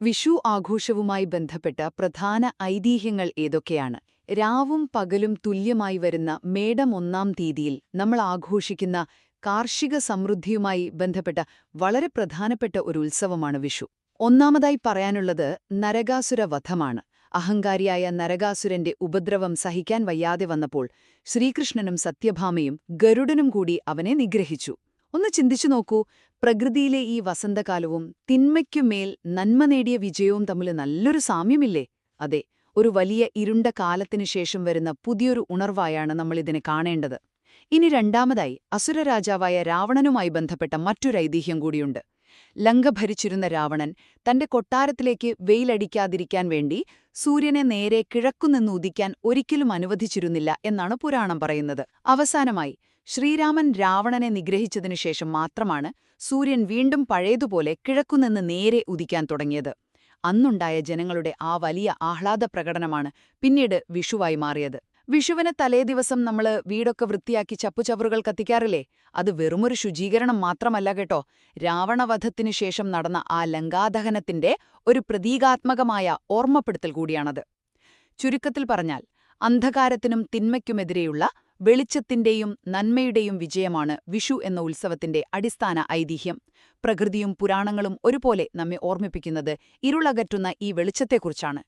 വിഷു ആഘോഷവുമായി ബന്ധപ്പെട്ട പ്രധാന ഐതിഹ്യങ്ങൾ ഏതൊക്കെയാണ്? രാവും പകലും തുല്യമായി വരുന്ന മേടം 1-ാം തീയതിയിൽ നമ്മൾ ആഘോഷിക്കുന്ന കാർഷിക സമൃദ്ധിയുമായി ബന്ധപ്പെട്ട വളരെ പ്രധാനപ്പെട്ട ഒരു ഉത്സവമാണ് വിഷു. ഒന്നാമതായി പറയാനുള്ളത് നരകാസുര വധമാണ്. അഹങ്കാരിയായ നരകാസുരന്റെ ഉപദ്രവം സഹിക്കാൻ വയ്യാതെ വന്നപ്പോൾ ശ്രീകൃഷ്ണനും സത്യഭാമയും ഗരുഡനും കൂടി അവനെ നിഗ്രഹിച്ചു. ഒന്ന് ചിന്തിച്ചു നോക്കൂ, പ്രകൃതിയിലെ ഈ വസന്തകാലവും തിന്മയ്ക്കുമേൽ നന്മ നേടിയ വിജയവും തമ്മിൽ നല്ലൊരു സാമ്യമില്ലേ? അതെ, ഒരു വലിയ ഇരുണ്ട കാലത്തിനു ശേഷം വരുന്ന പുതിയൊരു ഉണർവായാണ് നമ്മളിതിനെ കാണേണ്ടത്. ഇനി രണ്ടാമതായി അസുരരാജാവായ രാവണനുമായി ബന്ധപ്പെട്ട മറ്റൊരു ഐതിഹ്യം കൂടിയുണ്ട്. ലങ്ക ഭരിച്ചിരുന്ന രാവണൻ തന്റെ കൊട്ടാരത്തിലേക്ക് വെയിലടിക്കാതിരിക്കാൻ വേണ്ടി സൂര്യനെ നേരെ കിഴക്കുനിന്ന് ഉദിക്കാൻ ഒരിക്കലും അനുവദിച്ചിരുന്നില്ല എന്നാണ് പുരാണം പറയുന്നത്. അവസാനമായി ശ്രീരാമൻ രാവണനെ നിഗ്രഹിച്ചതിനു ശേഷം മാത്രമാണ് സൂര്യൻ വീണ്ടും പഴയതുപോലെ കിഴക്കുനിന്ന് നേരെ ഉദിക്കാൻ തുടങ്ങിയത്. അന്നുണ്ടായ ജനങ്ങളുടെ ആ വലിയ ആഹ്ലാദപ്രകടനമാണ് പിന്നീട് വിഷുവായി മാറിയത്. വിഷുവിന് തലേദിവസം നമ്മള് വീടൊക്കെ വൃത്തിയാക്കി ചപ്പുചവറുകൾ കത്തിക്കാറില്ലേ? അത് വെറുമൊരു ശുചീകരണം മാത്രമല്ല കേട്ടോ. രാവണവധത്തിനു ശേഷം നടന്ന ആ ലങ്കാദഹനത്തിന്റെ ഒരു പ്രതീകാത്മകമായ ഓർമ്മപ്പെടുത്തൽ കൂടിയാണത്. ചുരുക്കത്തിൽ പറഞ്ഞാൽ, അന്ധകാരത്തിനും തിന്മയ്ക്കുമെതിരെയുള്ള വെളിച്ചത്തിന്റെയും നന്മയുടെയും വിജയമാണ് വിഷു എന്ന ഉത്സവത്തിന്റെ അടിസ്ഥാന ഐതിഹ്യം. പ്രകൃതിയും പുരാണങ്ങളും ഒരുപോലെ നമ്മെ ഓർമ്മിപ്പിക്കുന്നത് ഇരുളകറ്റുന്ന ഈ വെളിച്ചത്തെക്കുറിച്ചാണ്.